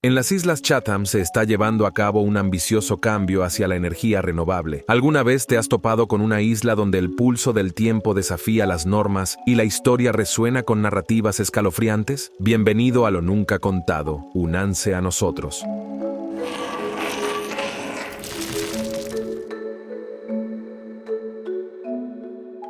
En las Islas Chatham se está llevando a cabo un ambicioso cambio hacia la energía renovable. ¿Alguna vez te has topado con una isla donde el pulso del tiempo desafía las normas y la historia resuena con narrativas escalofriantes? Bienvenido a lo nunca contado. Únanse a nosotros.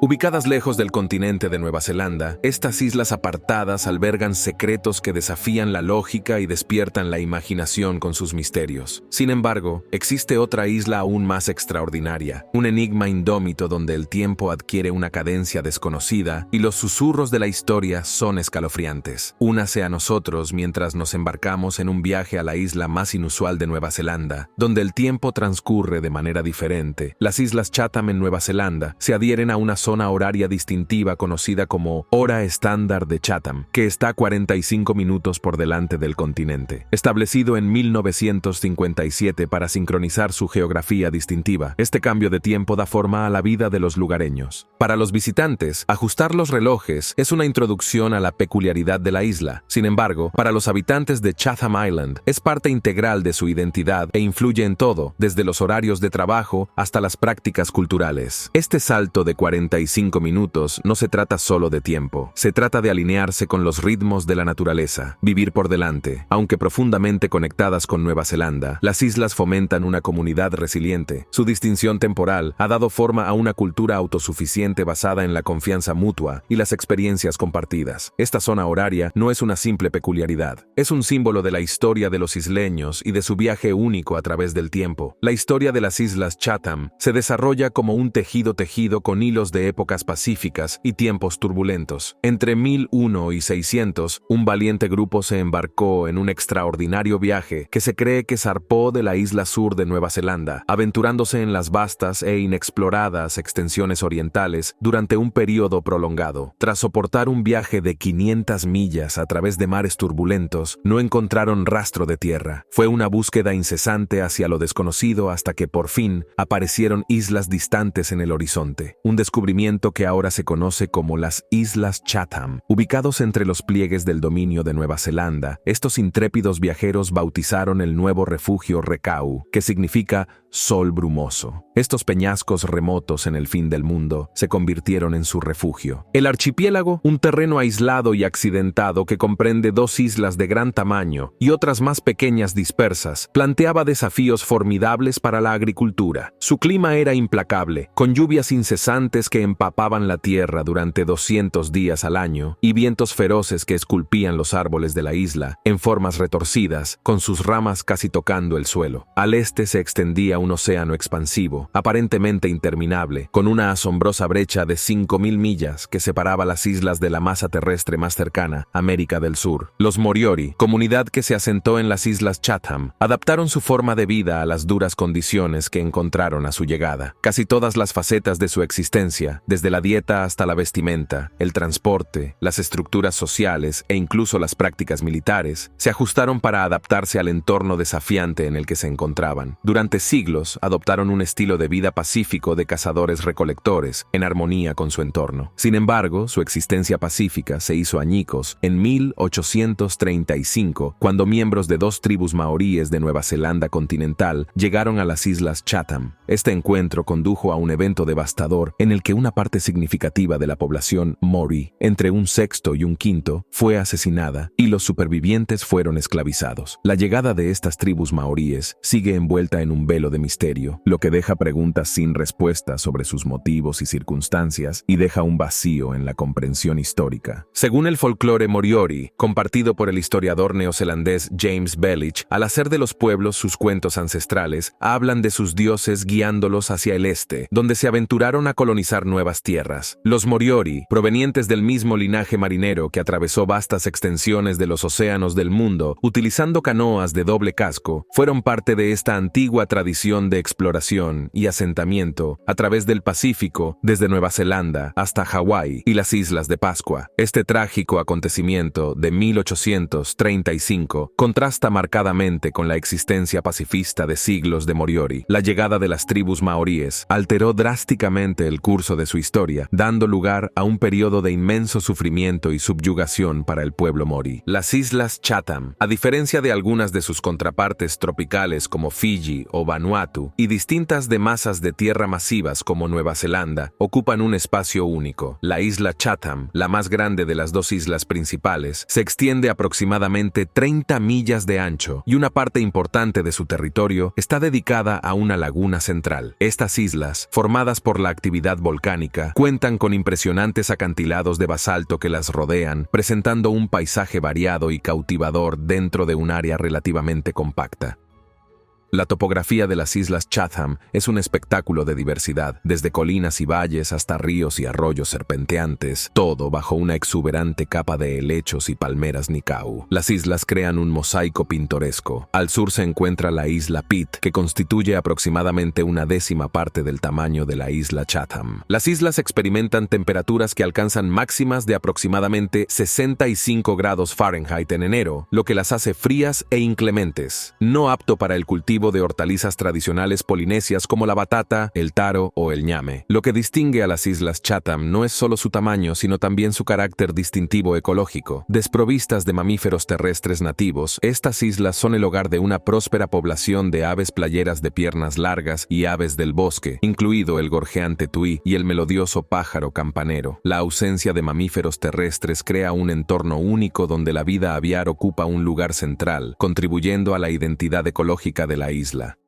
Ubicadas lejos del continente de Nueva Zelanda, estas islas apartadas albergan secretos que desafían la lógica y despiertan la imaginación con sus misterios. Sin embargo, existe otra isla aún más extraordinaria, un enigma indómito donde el tiempo adquiere una cadencia desconocida y los susurros de la historia son escalofriantes. Únase a nosotros mientras nos embarcamos en un viaje a la isla más inusual de Nueva Zelanda, donde el tiempo transcurre de manera diferente. Las Islas Chatham en Nueva Zelanda se adhieren a una zona horaria distintiva conocida como Hora Estándar de Chatham, que está 45 minutos por delante del continente. Establecido en 1957 para sincronizar su geografía distintiva, este cambio de tiempo da forma a la vida de los lugareños. Para los visitantes, ajustar los relojes es una introducción a la peculiaridad de la isla. Sin embargo, para los habitantes de Chatham Island, es parte integral de su identidad e influye en todo, desde los horarios de trabajo hasta las prácticas culturales. Este salto de 45 minutos no se trata solo de tiempo, se trata de alinearse con los ritmos de la naturaleza, vivir por delante. Aunque profundamente conectadas con Nueva Zelanda, las islas fomentan una comunidad resiliente. Su distinción temporal ha dado forma a una cultura autosuficiente basada en la confianza mutua y las experiencias compartidas. Esta zona horaria no es una simple peculiaridad, es un símbolo de la historia de los isleños y de su viaje único a través del tiempo. La historia de las Islas Chatham se desarrolla como un tejido con hilos de épocas pacíficas y tiempos turbulentos. Entre 1001 y 600, un valiente grupo se embarcó en un extraordinario viaje que se cree que zarpó de la isla sur de Nueva Zelanda, aventurándose en las vastas e inexploradas extensiones orientales durante un período prolongado. Tras soportar un viaje de 500 millas a través de mares turbulentos, no encontraron rastro de tierra. Fue una búsqueda incesante hacia lo desconocido hasta que por fin aparecieron islas distantes en el horizonte. Un descubrimiento que ahora se conoce como las Islas Chatham. Ubicados entre los pliegues del dominio de Nueva Zelanda, estos intrépidos viajeros bautizaron el nuevo refugio Rekau, que significa sol brumoso. Estos peñascos remotos en el fin del mundo se convirtieron en su refugio. El archipiélago, un terreno aislado y accidentado que comprende dos islas de gran tamaño y otras más pequeñas dispersas, planteaba desafíos formidables para la agricultura. Su clima era implacable, con lluvias incesantes que empapaban la tierra durante 200 días al año y vientos feroces que esculpían los árboles de la isla en formas retorcidas, con sus ramas casi tocando el suelo. Al este se extendía un océano expansivo, aparentemente interminable, con una asombrosa brecha de 5.000 millas que separaba las islas de la masa terrestre más cercana, América del Sur. Los Moriori, comunidad que se asentó en las Islas Chatham, adaptaron su forma de vida a las duras condiciones que encontraron a su llegada. Casi todas las facetas de su existencia, desde la dieta hasta la vestimenta, el transporte, las estructuras sociales e incluso las prácticas militares, se ajustaron para adaptarse al entorno desafiante en el que se encontraban. Durante siglos adoptaron un estilo de vida pacífico de cazadores-recolectores, en armonía con su entorno. Sin embargo, su existencia pacífica se hizo añicos en 1835, cuando miembros de dos tribus maoríes de Nueva Zelanda continental llegaron a las Islas Chatham. Este encuentro condujo a un evento devastador en el que una parte significativa de la población Maori, entre un sexto y un quinto, fue asesinada y los supervivientes fueron esclavizados. La llegada de estas tribus maoríes sigue envuelta en un velo de misterio, lo que deja preguntas sin respuesta sobre sus motivos y circunstancias y deja un vacío en la comprensión histórica. Según el folclore moriori, compartido por el historiador neozelandés James Belich, al hacer de los pueblos sus cuentos ancestrales, hablan de sus dioses guiándolos hacia el este, donde se aventuraron a colonizar nuevas tierras. Los Moriori, provenientes del mismo linaje marinero que atravesó vastas extensiones de los océanos del mundo, utilizando canoas de doble casco, fueron parte de esta antigua tradición de exploración y asentamiento a través del Pacífico, desde Nueva Zelanda hasta Hawái y las Islas de Pascua. Este trágico acontecimiento de 1835 contrasta marcadamente con la existencia pacifista de siglos de Moriori. La llegada de las tribus maoríes alteró drásticamente el curso de su historia, dando lugar a un periodo de inmenso sufrimiento y subyugación para el pueblo Maori. Las Islas Chatham, a diferencia de algunas de sus contrapartes tropicales como Fiji o Vanuatu, y distintas de masas de tierra masivas como Nueva Zelanda, ocupan un espacio único. La isla Chatham, la más grande de las dos islas principales, se extiende aproximadamente 30 millas de ancho y una parte importante de su territorio está dedicada a una laguna central. Estas islas, formadas por la actividad volcánica, cuentan con impresionantes acantilados de basalto que las rodean, presentando un paisaje variado y cautivador dentro de un área relativamente compacta. La topografía de las Islas Chatham es un espectáculo de diversidad, desde colinas y valles hasta ríos y arroyos serpenteantes, todo bajo una exuberante capa de helechos y palmeras Nikau. Las islas crean un mosaico pintoresco. Al sur se encuentra la isla Pitt, que constituye aproximadamente una décima parte del tamaño de la isla Chatham. Las islas experimentan temperaturas que alcanzan máximas de aproximadamente 65 grados Fahrenheit en enero, lo que las hace frías e inclementes, no apto para el cultivo de hortalizas tradicionales polinesias como la batata, el taro o el ñame. Lo que distingue a las Islas Chatham no es solo su tamaño, sino también su carácter distintivo ecológico. Desprovistas de mamíferos terrestres nativos, estas islas son el hogar de una próspera población de aves playeras de piernas largas y aves del bosque, incluido el gorjeante tuí y el melodioso pájaro campanero. La ausencia de mamíferos terrestres crea un entorno único donde la vida aviar ocupa un lugar central, contribuyendo a la identidad ecológica de la isla.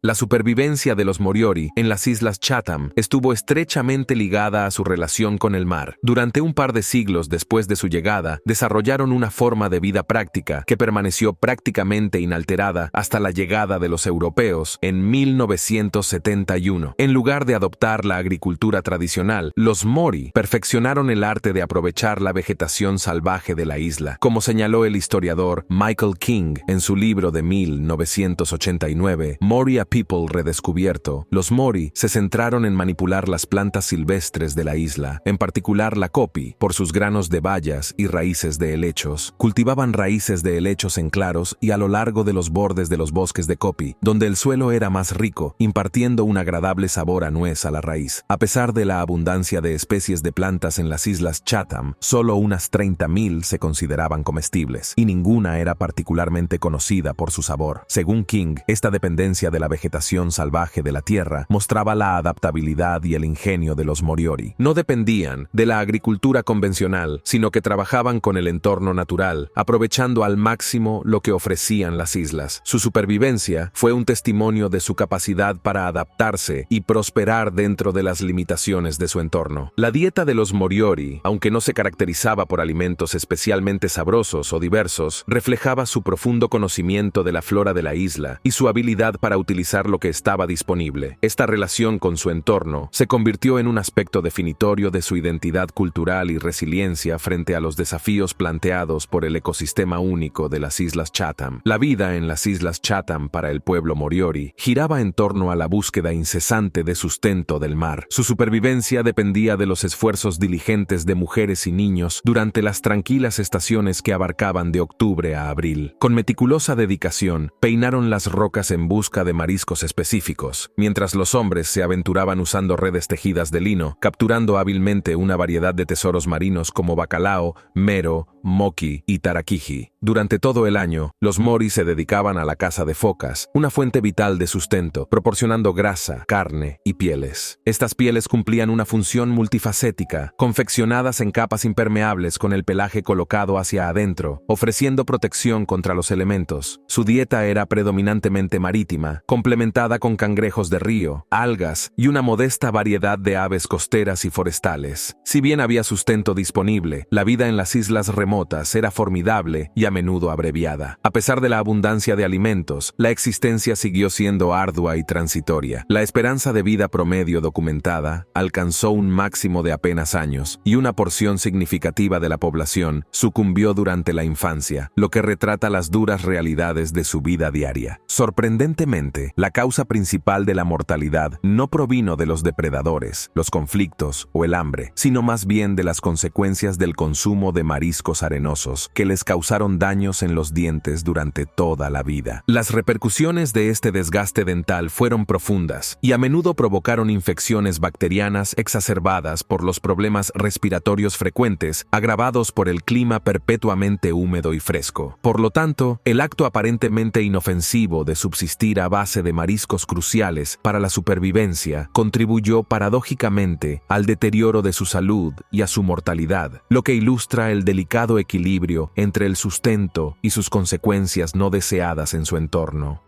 La supervivencia de los Moriori en las Islas Chatham estuvo estrechamente ligada a su relación con el mar. Durante un par de siglos después de su llegada, desarrollaron una forma de vida práctica que permaneció prácticamente inalterada hasta la llegada de los europeos en 1971. En lugar de adoptar la agricultura tradicional, los Mori perfeccionaron el arte de aprovechar la vegetación salvaje de la isla. Como señaló el historiador Michael King en su libro de 1989, Mori People redescubierto, los Mori se centraron en manipular las plantas silvestres de la isla, en particular la copi, por sus granos de bayas y raíces de helechos. Cultivaban raíces de helechos en claros y a lo largo de los bordes de los bosques de copi, donde el suelo era más rico, impartiendo un agradable sabor a nuez a la raíz. A pesar de la abundancia de especies de plantas en las Islas Chatham, solo unas 30,000 se consideraban comestibles, y ninguna era particularmente conocida por su sabor. Según King, esta dependencia de la vegetación salvaje de la tierra mostraba la adaptabilidad y el ingenio de los Moriori. No dependían de la agricultura convencional, sino que trabajaban con el entorno natural, aprovechando al máximo lo que ofrecían las islas. Su supervivencia fue un testimonio de su capacidad para adaptarse y prosperar dentro de las limitaciones de su entorno. La dieta de los Moriori, aunque no se caracterizaba por alimentos especialmente sabrosos o diversos, reflejaba su profundo conocimiento de la flora de la isla y su habilidad para utilizar lo que estaba disponible. Esta relación con su entorno se convirtió en un aspecto definitorio de su identidad cultural y resiliencia frente a los desafíos planteados por el ecosistema único de las Islas Chatham. La vida en las Islas Chatham para el pueblo Moriori giraba en torno a la búsqueda incesante de sustento del mar. Su supervivencia dependía de los esfuerzos diligentes de mujeres y niños durante las tranquilas estaciones que abarcaban de octubre a abril. Con meticulosa dedicación, peinaron las rocas en busca de mariscos específicos, mientras los hombres se aventuraban usando redes tejidas de lino, capturando hábilmente una variedad de tesoros marinos como bacalao, mero, moki y tarakiji. Durante todo el año, los Mori se dedicaban a la caza de focas, una fuente vital de sustento, proporcionando grasa, carne y pieles. Estas pieles cumplían una función multifacética, confeccionadas en capas impermeables con el pelaje colocado hacia adentro, ofreciendo protección contra los elementos. Su dieta era predominantemente marítima, complementada con cangrejos de río, algas y una modesta variedad de aves costeras y forestales. Si bien había sustento disponible, la vida en las islas remotas era formidable y a menudo abreviada. A pesar de la abundancia de alimentos, la existencia siguió siendo ardua y transitoria. La esperanza de vida promedio documentada alcanzó un máximo de apenas años, y una porción significativa de la población sucumbió durante la infancia, lo que retrata las duras realidades de su vida diaria. Sorprendentemente, La causa principal de la mortalidad no provino de los depredadores, los conflictos o el hambre, sino más bien de las consecuencias del consumo de mariscos arenosos que les causaron daños en los dientes durante toda la vida. Las repercusiones de este desgaste dental fueron profundas y a menudo provocaron infecciones bacterianas exacerbadas por los problemas respiratorios frecuentes agravados por el clima perpetuamente húmedo y fresco. Por lo tanto, el acto aparentemente inofensivo de subsistir a base de mariscos cruciales para la supervivencia contribuyó paradójicamente al deterioro de su salud y a su mortalidad, lo que ilustra el delicado equilibrio entre el sustento y sus consecuencias no deseadas en su entorno.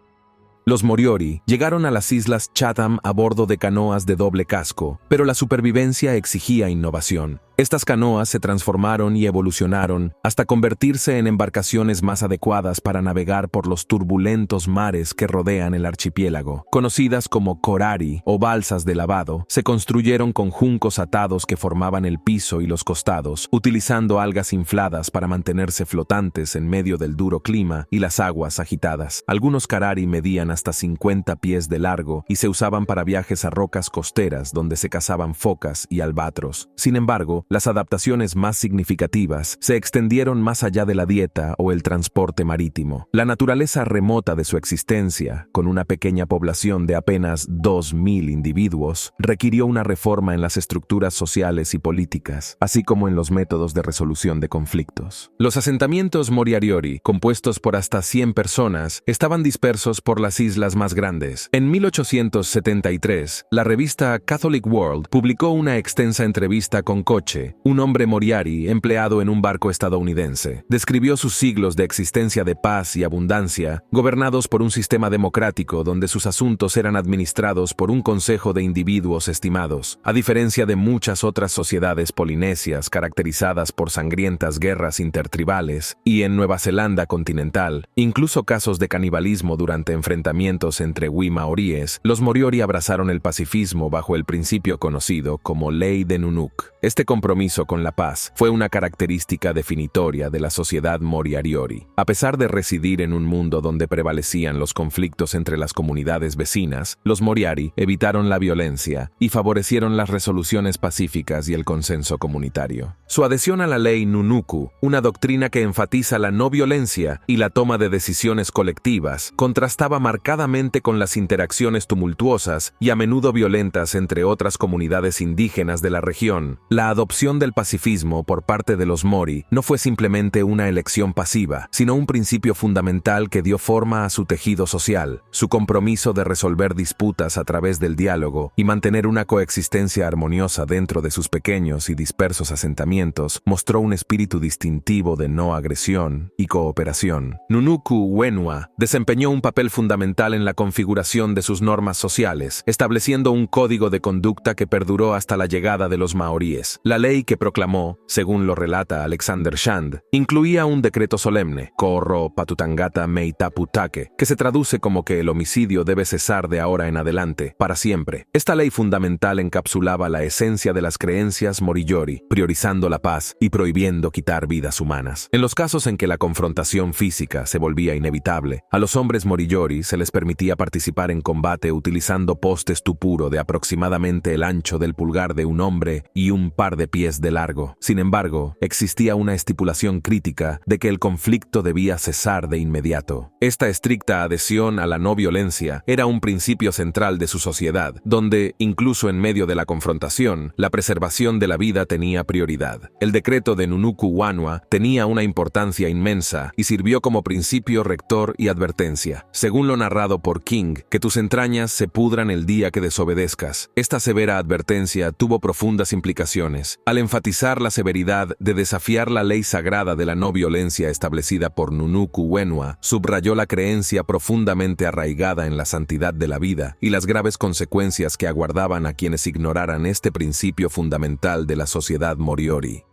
Los Moriori llegaron a las islas Chatham a bordo de canoas de doble casco, pero la supervivencia exigía innovación. Estas canoas se transformaron y evolucionaron hasta convertirse en embarcaciones más adecuadas para navegar por los turbulentos mares que rodean el archipiélago. Conocidas como corari o balsas de lavado, se construyeron con juncos atados que formaban el piso y los costados, utilizando algas infladas para mantenerse flotantes en medio del duro clima y las aguas agitadas. Algunos carari medían hasta 50 pies de largo y se usaban para viajes a rocas costeras donde se cazaban focas y albatros. Sin embargo, las adaptaciones más significativas se extendieron más allá de la dieta o el transporte marítimo. La naturaleza remota de su existencia, con una pequeña población de apenas 2.000 individuos, requirió una reforma en las estructuras sociales y políticas, así como en los métodos de resolución de conflictos. Los asentamientos Moriari, compuestos por hasta 100 personas, estaban dispersos por las islas más grandes. En 1873, la revista Catholic World publicó una extensa entrevista con Koche, un hombre Moriari empleado en un barco estadounidense. Describió sus siglos de existencia de paz y abundancia, gobernados por un sistema democrático donde sus asuntos eran administrados por un consejo de individuos estimados, a diferencia de muchas otras sociedades polinesias caracterizadas por sangrientas guerras intertribales, y en Nueva Zelanda continental, incluso casos de canibalismo durante enfrentamientos entre maoríes. Los Moriori abrazaron el pacifismo bajo el principio conocido como Ley de Nunuk. Este compromiso con la paz fue una característica definitoria de la sociedad Moriari. A pesar de residir en un mundo donde prevalecían los conflictos entre las comunidades vecinas, los Moriari evitaron la violencia y favorecieron las resoluciones pacíficas y el consenso comunitario. Su adhesión a la ley Nunuku, una doctrina que enfatiza la no violencia y la toma de decisiones colectivas, contrastaba marcadamente con las interacciones tumultuosas y a menudo violentas entre otras comunidades indígenas de la región. La adopción del pacifismo por parte de los Mori no fue simplemente una elección pasiva, sino un principio fundamental que dio forma a su tejido social. Su compromiso de resolver disputas a través del diálogo y mantener una coexistencia armoniosa dentro de sus pequeños y dispersos asentamientos mostró un espíritu distintivo de no agresión y cooperación. Nunuku Wenua desempeñó un papel fundamental en la configuración de sus normas sociales, estableciendo un código de conducta que perduró hasta la llegada de los maoríes. La ley que proclamó, según lo relata Alexander Shand, incluía un decreto solemne, Korro Patutangata Meitaputake, que se traduce como que el homicidio debe cesar de ahora en adelante, para siempre. Esta ley fundamental encapsulaba la esencia de las creencias Moriori, priorizando la paz y prohibiendo quitar vidas humanas. En los casos en que la confrontación física se volvía inevitable, a los hombres Moriori se les permitía participar en combate utilizando postes tupuro de aproximadamente el ancho del pulgar de un hombre y un par de pies de largo. Sin embargo, existía una estipulación crítica de que el conflicto debía cesar de inmediato. Esta estricta adhesión a la no violencia era un principio central de su sociedad, donde, incluso en medio de la confrontación, la preservación de la vida tenía prioridad. El decreto de Nunuku Wanua tenía una importancia inmensa y sirvió como principio rector y advertencia. Según lo narrado por King, que tus entrañas se pudran el día que desobedezcas. Esta severa advertencia tuvo profundas implicaciones. Al enfatizar la severidad de desafiar la ley sagrada de la no violencia establecida por Nunuku Wenua, subrayó la creencia profundamente arraigada en la santidad de la vida y las graves consecuencias que aguardaban a quienes ignoraran este principio fundamental de la sociedad Moriori.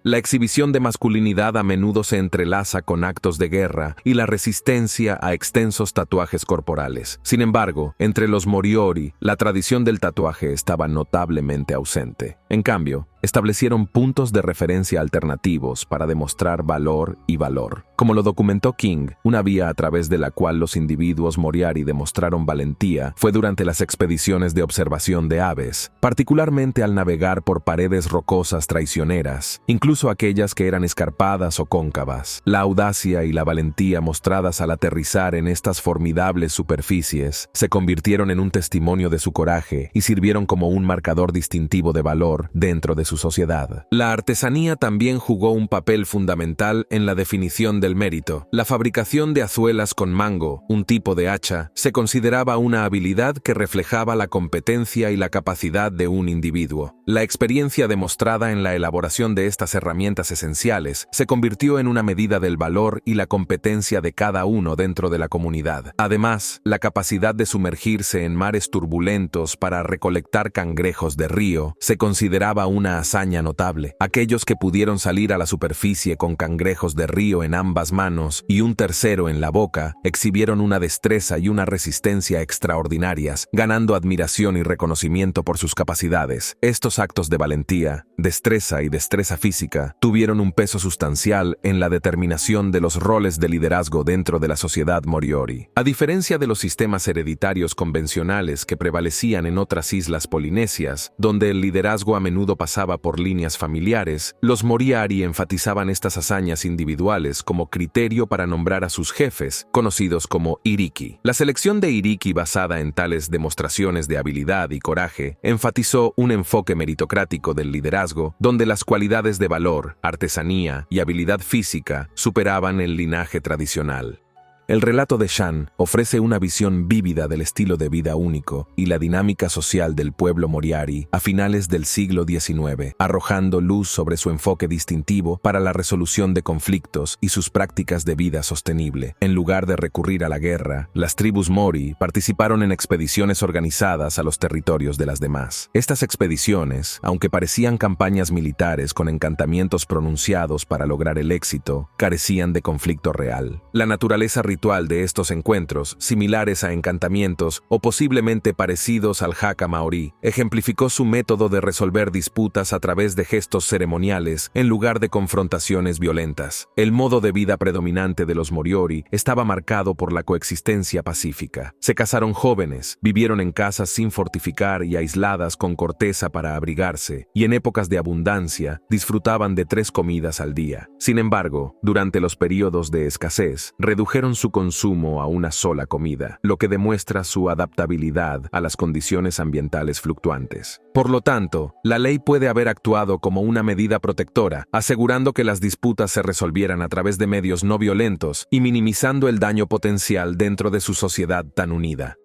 La exhibición de masculinidad a menudo se entrelaza con actos de guerra y la resistencia a extensos tatuajes corporales. Sin embargo, entre los Moriori, la tradición del tatuaje estaba notablemente ausente. En cambio, establecieron puntos de referencia alternativos para demostrar valor y valor. Como lo documentó King, una vía a través de la cual los individuos Moriari demostraron valentía fue durante las expediciones de observación de aves, particularmente al navegar por paredes rocosas traicioneras, incluso aquellas que eran escarpadas o cóncavas. La audacia y la valentía mostradas al aterrizar en estas formidables superficies se convirtieron en un testimonio de su coraje y sirvieron como un marcador distintivo de valor dentro de su sociedad. La artesanía también jugó un papel fundamental en la definición del mérito. La fabricación de azuelas con mango, un tipo de hacha, se consideraba una habilidad que reflejaba la competencia y la capacidad de un individuo. La experiencia demostrada en la elaboración de estas herramientas esenciales se convirtió en una medida del valor y la competencia de cada uno dentro de la comunidad. Además, la capacidad de sumergirse en mares turbulentos para recolectar cangrejos de río se consideraba una hazaña notable. Aquellos que pudieron salir a la superficie con cangrejos de río en ambas manos y un tercero en la boca, exhibieron una destreza y una resistencia extraordinarias, ganando admiración y reconocimiento por sus capacidades. Estos actos de valentía, destreza y destreza física tuvieron un peso sustancial en la determinación de los roles de liderazgo dentro de la sociedad Moriori. A diferencia de los sistemas hereditarios convencionales que prevalecían en otras islas polinesias, donde el liderazgo a menudo pasaba por líneas familiares, los Moriari enfatizaban estas hazañas individuales como criterio para nombrar a sus jefes, conocidos como Iriki. La selección de Iriki basada en tales demostraciones de habilidad y coraje enfatizó un enfoque meritocrático del liderazgo, donde las cualidades de valor, artesanía y habilidad física superaban el linaje tradicional. El relato de Shan ofrece una visión vívida del estilo de vida único y la dinámica social del pueblo Moriari a finales del siglo XIX, arrojando luz sobre su enfoque distintivo para la resolución de conflictos y sus prácticas de vida sostenible. En lugar de recurrir a la guerra, las tribus Mori participaron en expediciones organizadas a los territorios de las demás. Estas expediciones, aunque parecían campañas militares con encantamientos pronunciados para lograr el éxito, carecían de conflicto real. La naturaleza ritual de estos encuentros, similares a encantamientos o posiblemente parecidos al haka maorí, ejemplificó su método de resolver disputas a través de gestos ceremoniales en lugar de confrontaciones violentas. El modo de vida predominante de los Moriori estaba marcado por la coexistencia pacífica. Se casaron jóvenes, vivieron en casas sin fortificar y aisladas con corteza para abrigarse, y en épocas de abundancia disfrutaban de 3 comidas al día. Sin embargo, durante los periodos de escasez, redujeron su consumo a una sola comida, lo que demuestra su adaptabilidad a las condiciones ambientales fluctuantes. Por lo tanto, la ley puede haber actuado como una medida protectora, asegurando que las disputas se resolvieran a través de medios no violentos y minimizando el daño potencial dentro de su sociedad tan unida.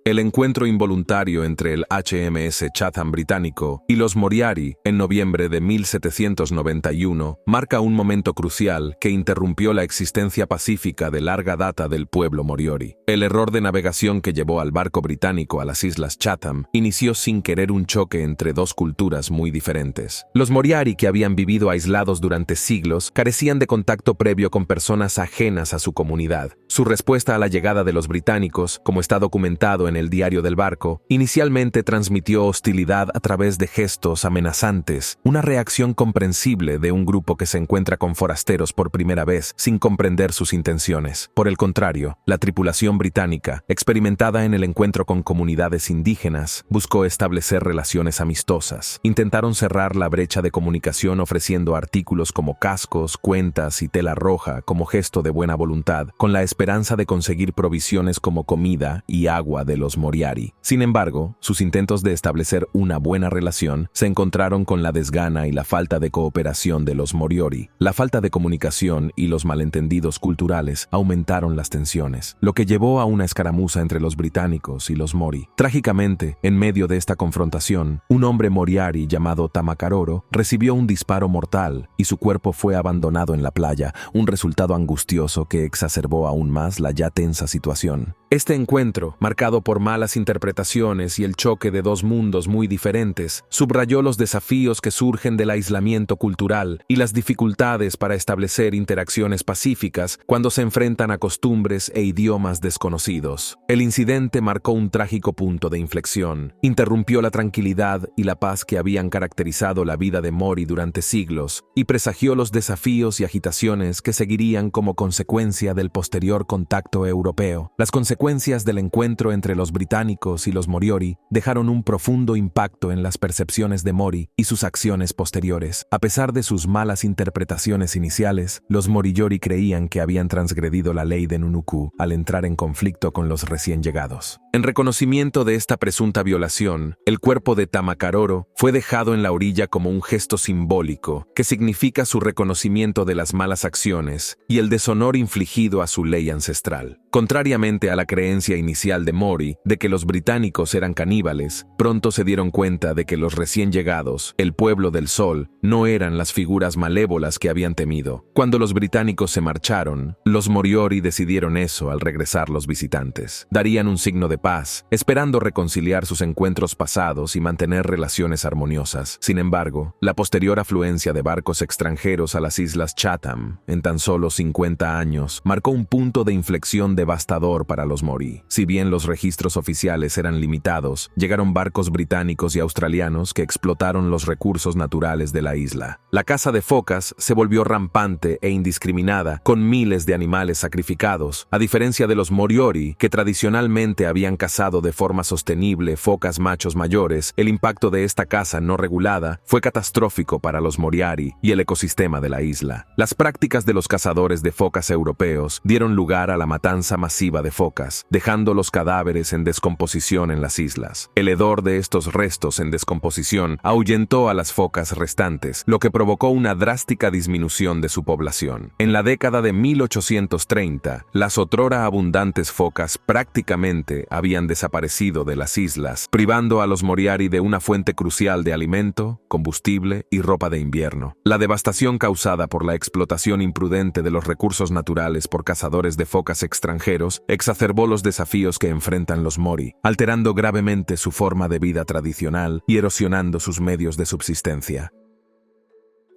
El encuentro involuntario entre el HMS Chatham británico y los Moriari en noviembre de 1791 marca un momento crucial que interrumpió la existencia pacífica de larga data del pueblo Moriori. El error de navegación que llevó al barco británico a las islas Chatham inició sin querer un choque entre 2 culturas muy diferentes. Los Moriari, que habían vivido aislados durante siglos, carecían de contacto previo con personas ajenas a su comunidad. Su respuesta a la llegada de los británicos, como está documentado en el diario del barco, inicialmente transmitió hostilidad a través de gestos amenazantes, una reacción comprensible de un grupo que se encuentra con forasteros por primera vez sin comprender sus intenciones. Por el contrario, la tripulación británica, experimentada en el encuentro con comunidades indígenas, buscó establecer relaciones amistosas. Intentaron cerrar la brecha de comunicación ofreciendo artículos como cascos, cuentas y tela roja como gesto de buena voluntad, con la esperanza de conseguir provisiones como comida y agua de los Moriari. Sin embargo, sus intentos de establecer una buena relación se encontraron con la desgana y la falta de cooperación de los Moriori. La falta de comunicación y los malentendidos culturales aumentaron las tensiones, lo que llevó a una escaramuza entre los británicos y los Mori. Trágicamente, en medio de esta confrontación, un hombre Moriari llamado Tamakaroro recibió un disparo mortal y su cuerpo fue abandonado en la playa, un resultado angustioso que exacerbó aún aún más la ya tensa situación. Este encuentro, marcado por malas interpretaciones y el choque de dos mundos muy diferentes, subrayó los desafíos que surgen del aislamiento cultural y las dificultades para establecer interacciones pacíficas cuando se enfrentan a costumbres e idiomas desconocidos. El incidente marcó un trágico punto de inflexión, interrumpió la tranquilidad y la paz que habían caracterizado la vida de Mori durante siglos y presagió los desafíos y agitaciones que seguirían como consecuencia del posterior contacto europeo. Las consecuencias del encuentro entre los británicos y los Moriori dejaron un profundo impacto en las percepciones de Mori y sus acciones posteriores. A pesar de sus malas interpretaciones iniciales, los Moriori creían que habían transgredido la ley de Nunuku al entrar en conflicto con los recién llegados. En reconocimiento de esta presunta violación, el cuerpo de Tamakaroro fue dejado en la orilla como un gesto simbólico que significa su reconocimiento de las malas acciones y el deshonor infligido a su ley ancestral. Contrariamente a la creencia inicial de Mori de que los británicos eran caníbales, pronto se dieron cuenta de que los recién llegados, el pueblo del sol, no eran las figuras malévolas que habían temido. Cuando los británicos se marcharon, los Moriori decidieron eso al regresar los visitantes. Darían un signo de paz, esperando reconciliar sus encuentros pasados y mantener relaciones armoniosas. Sin embargo, la posterior afluencia de barcos extranjeros a las islas Chatham, en tan solo 50 años, marcó un punto de inflexión devastador para los Mori. Si bien los registros oficiales eran limitados, llegaron barcos británicos y australianos que explotaron los recursos naturales de la isla. La caza de focas se volvió rampante e indiscriminada, con miles de animales sacrificados, a diferencia de los Moriori, que tradicionalmente habían cazado de forma sostenible focas machos mayores. El impacto de esta caza no regulada fue catastrófico para los Moriari y el ecosistema de la isla. Las prácticas de los cazadores de focas europeos dieron lugar a la matanza masiva de focas, dejando los cadáveres en descomposición en las islas. El hedor de estos restos en descomposición ahuyentó a las focas restantes, lo que provocó una drástica disminución de su población. En la década de 1830, las otrora abundantes focas prácticamente habían desaparecido de las islas, privando a los Moriari de una fuente crucial de alimento, combustible y ropa de invierno. La devastación causada por la explotación imprudente de los recursos naturales por cazadores de focas extranjeros exacerbó los desafíos que enfrentan los Mori, alterando gravemente su forma de vida tradicional y erosionando sus medios de subsistencia.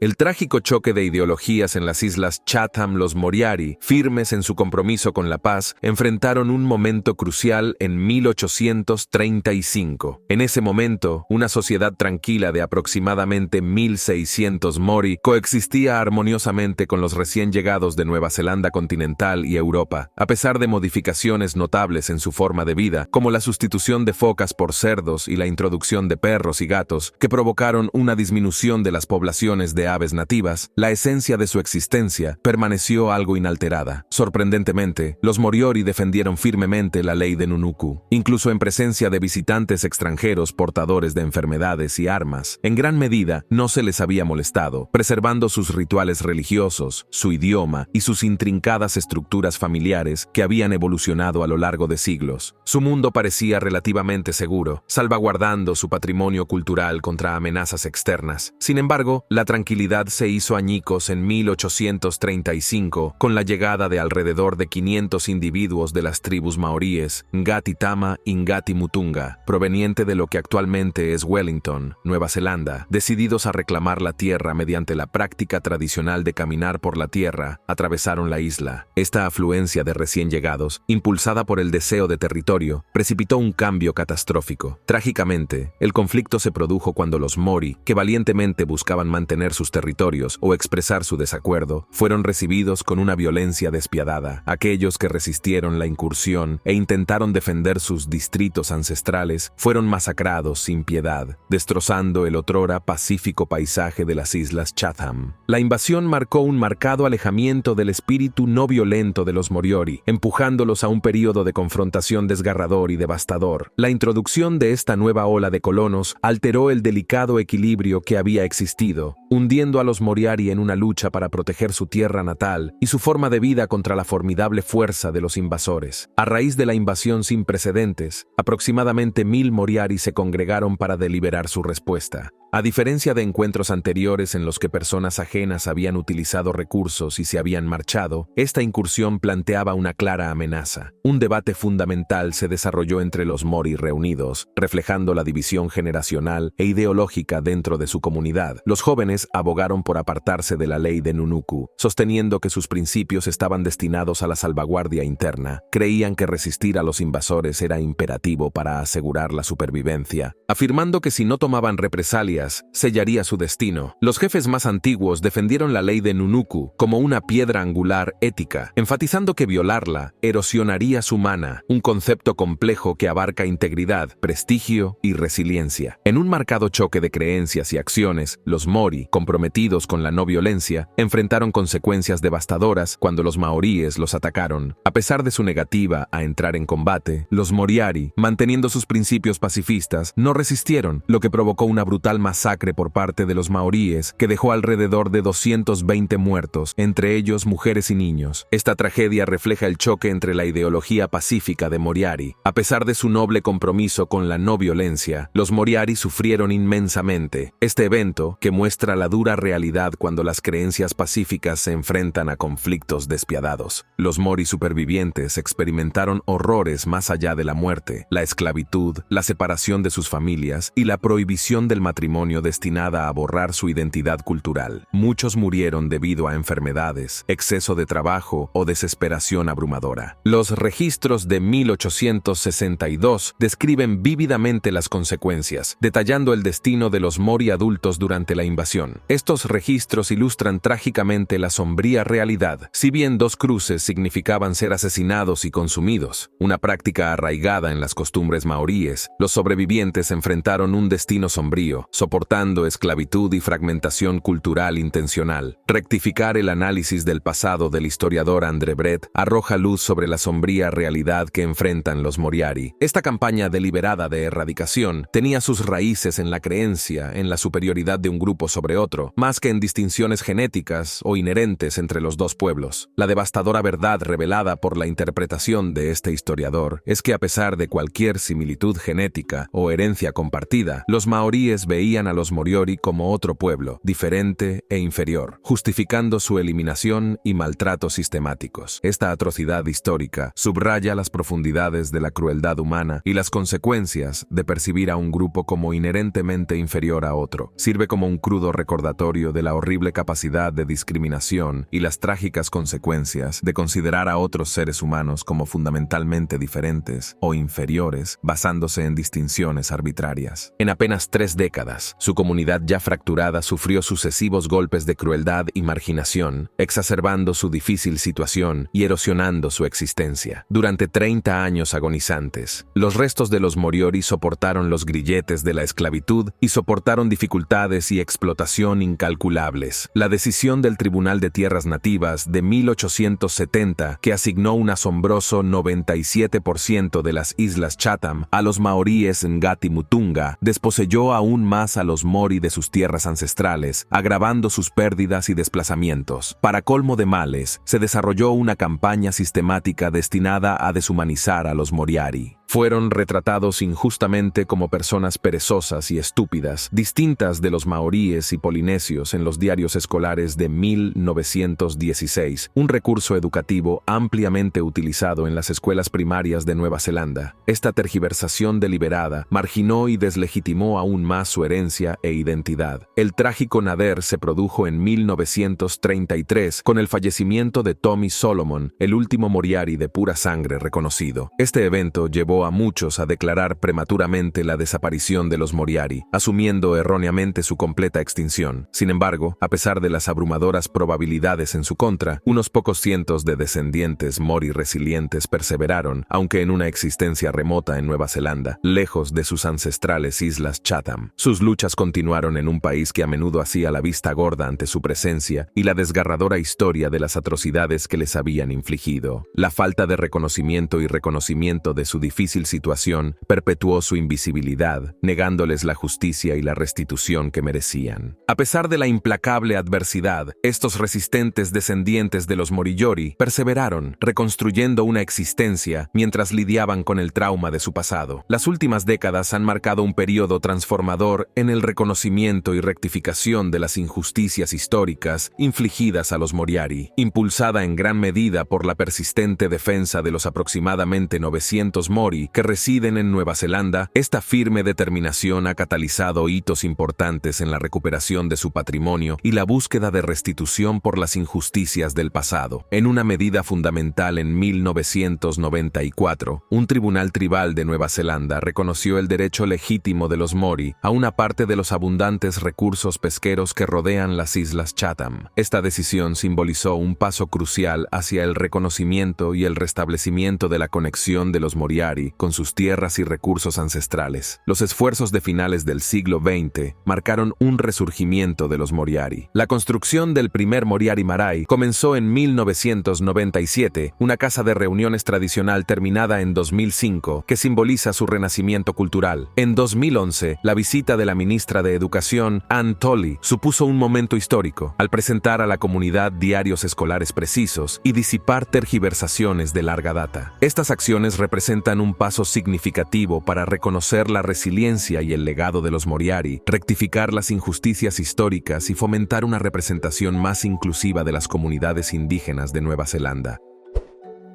El trágico choque de ideologías en las islas Chatham, los Moriari, firmes en su compromiso con la paz, enfrentaron un momento crucial en 1835. En ese momento, una sociedad tranquila de aproximadamente 1.600 Mori coexistía armoniosamente con los recién llegados de Nueva Zelanda continental y Europa, a pesar de modificaciones notables en su forma de vida, como la sustitución de focas por cerdos y la introducción de perros y gatos, que provocaron una disminución de las poblaciones de aves nativas. La esencia de su existencia permaneció algo inalterada. Sorprendentemente, los Moriori defendieron firmemente la ley de Nunuku, incluso en presencia de visitantes extranjeros portadores de enfermedades y armas. En gran medida, no se les había molestado, preservando sus rituales religiosos, su idioma y sus intrincadas estructuras familiares que habían evolucionado a lo largo de siglos. Su mundo parecía relativamente seguro, salvaguardando su patrimonio cultural contra amenazas externas. Sin embargo, la tranquilidad se hizo añicos en 1835 con la llegada de alrededor de 500 individuos de las tribus maoríes Ngati Tama y Ngati Mutunga, proveniente de lo que actualmente es Wellington, Nueva Zelanda, decididos a reclamar la tierra mediante la práctica tradicional de caminar por la tierra, atravesaron la isla. Esta afluencia de recién llegados, impulsada por el deseo de territorio, precipitó un cambio catastrófico. Trágicamente, el conflicto se produjo cuando los Mori, que valientemente buscaban mantener sus territorios o expresar su desacuerdo, fueron recibidos con una violencia despiadada. Aquellos que resistieron la incursión e intentaron defender sus distritos ancestrales fueron masacrados sin piedad, destrozando el otrora pacífico paisaje de las islas Chatham. La invasión marcó un marcado alejamiento del espíritu no violento de los Moriori, empujándolos a un período de confrontación desgarrador y devastador. La introducción de esta nueva ola de colonos alteró el delicado equilibrio que había existido, hundiendo a los Moriari en una lucha para proteger su tierra natal y su forma de vida contra la formidable fuerza de los invasores. A raíz de la invasión sin precedentes, aproximadamente 1.000 Moriari se congregaron para deliberar su respuesta. A diferencia de encuentros anteriores en los que personas ajenas habían utilizado recursos y se habían marchado, esta incursión planteaba una clara amenaza. Un debate fundamental se desarrolló entre los Mori reunidos, reflejando la división generacional e ideológica dentro de su comunidad. Los jóvenes abogaron por apartarse de la ley de Nunnuku, sosteniendo que sus principios estaban destinados a la salvaguardia interna. Creían que resistir a los invasores era imperativo para asegurar la supervivencia, afirmando que si no tomaban represalias, sellaría su destino. Los jefes más antiguos defendieron la ley de Nunnuku como una piedra angular ética, enfatizando que violarla erosionaría su mana, un concepto complejo que abarca integridad, prestigio y resiliencia. En un marcado choque de creencias y acciones, los Mori, comprometidos con la no violencia, enfrentaron consecuencias devastadoras cuando los maoríes los atacaron. A pesar de su negativa a entrar en combate, los Moriari, manteniendo sus principios pacifistas, no resistieron, lo que provocó una brutal masacre por parte de los maoríes que dejó alrededor de 220 muertos, entre ellos mujeres y niños. Esta tragedia refleja el choque entre la ideología pacífica de Moriari. A pesar de su noble compromiso con la no violencia, los Moriari sufrieron inmensamente. Este evento, que muestra la dura realidad cuando las creencias pacíficas se enfrentan a conflictos despiadados. Los Mori supervivientes experimentaron horrores más allá de la muerte, la esclavitud, la separación de sus familias y la prohibición del matrimonio destinada a borrar su identidad cultural. Muchos murieron debido a enfermedades, exceso de trabajo o desesperación abrumadora. Los registros de 1862 describen vívidamente las consecuencias, detallando el destino de los Mori adultos durante la invasión. Estos registros ilustran trágicamente la sombría realidad. Si bien 2 cruces significaban ser asesinados y consumidos, una práctica arraigada en las costumbres maoríes, los sobrevivientes enfrentaron un destino sombrío, soportando esclavitud y fragmentación cultural intencional. Rectificar el análisis del pasado del historiador André Brett arroja luz sobre la sombría realidad que enfrentan los Moriari. Esta campaña deliberada de erradicación tenía sus raíces en la creencia en la superioridad de un grupo sobre otro, más que en distinciones genéticas o inherentes entre los dos pueblos. La devastadora verdad revelada por la interpretación de este historiador es que a pesar de cualquier similitud genética o herencia compartida, los maoríes veían a los Moriori como otro pueblo, diferente e inferior, justificando su eliminación y maltratos sistemáticos. Esta atrocidad histórica subraya las profundidades de la crueldad humana y las consecuencias de percibir a un grupo como inherentemente inferior a otro. Sirve como un crudo recordatorio de la horrible capacidad de discriminación y las trágicas consecuencias de considerar a otros seres humanos como fundamentalmente diferentes o inferiores, basándose en distinciones arbitrarias. En apenas 3 décadas, su comunidad ya fracturada sufrió sucesivos golpes de crueldad y marginación, exacerbando su difícil situación y erosionando su existencia. Durante 30 años agonizantes, los restos de los Moriori soportaron los grilletes de la esclavitud y soportaron dificultades y explotación incalculables. La decisión del Tribunal de Tierras Nativas de 1870, que asignó un asombroso 97% de las islas Chatham a los maoríes Ngati Mutunga, desposeyó aún más a los Mori de sus tierras ancestrales, agravando sus pérdidas y desplazamientos. Para colmo de males, se desarrolló una campaña sistemática destinada a deshumanizar a los Moriari. Fueron retratados injustamente como personas perezosas y estúpidas, distintas de los maoríes y polinesios en los diarios escolares de 1916, un recurso educativo ampliamente utilizado en las escuelas primarias de Nueva Zelanda. Esta tergiversación deliberada marginó y deslegitimó aún más su herencia e identidad. El trágico nader se produjo en 1933 con el fallecimiento de Tommy Solomon, el último Moriari de pura sangre reconocido. Este evento llevó a muchos a declarar prematuramente la desaparición de los Moriari, asumiendo erróneamente su completa extinción. Sin embargo, a pesar de las abrumadoras probabilidades en su contra, unos pocos cientos de descendientes Mori resilientes perseveraron, aunque en una existencia remota en Nueva Zelanda, lejos de sus ancestrales islas Chatham. Sus luchas continuaron en un país que a menudo hacía la vista gorda ante su presencia y la desgarradora historia de las atrocidades que les habían infligido. La falta de reconocimiento y reconocimiento de su difícil difícil situación, perpetuó su invisibilidad, negándoles la justicia y la restitución que merecían. A pesar de la implacable adversidad, estos resistentes descendientes de los Moriori perseveraron, reconstruyendo una existencia mientras lidiaban con el trauma de su pasado. Las últimas décadas han marcado un periodo transformador en el reconocimiento y rectificación de las injusticias históricas infligidas a los Moriari, impulsada en gran medida por la persistente defensa de los aproximadamente 900 Mori que residen en Nueva Zelanda. Esta firme determinación ha catalizado hitos importantes en la recuperación de su patrimonio y la búsqueda de restitución por las injusticias del pasado. En una medida fundamental, en 1994, un tribunal tribal de Nueva Zelanda reconoció el derecho legítimo de los Mori a una parte de los abundantes recursos pesqueros que rodean las Islas Chatham. Esta decisión simbolizó un paso crucial hacia el reconocimiento y el restablecimiento de la conexión de los Moriari con sus tierras y recursos ancestrales. Los esfuerzos de finales del siglo XX marcaron un resurgimiento de los Moriari. La construcción del primer Moriari Marae comenzó en 1997, una casa de reuniones tradicional terminada en 2005, que simboliza su renacimiento cultural. En 2011, la visita de la ministra de Educación, Anne Tolley, supuso un momento histórico, al presentar a la comunidad diarios escolares precisos y disipar tergiversaciones de larga data. Estas acciones representan un paso significativo para reconocer la resiliencia y el legado de los Moriari, rectificar las injusticias históricas y fomentar una representación más inclusiva de las comunidades indígenas de Nueva Zelanda.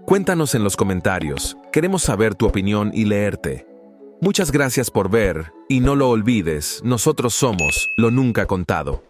Cuéntanos en los comentarios, queremos saber tu opinión y leerte. Muchas gracias por ver, y no lo olvides, nosotros somos Lo Nunca Contado.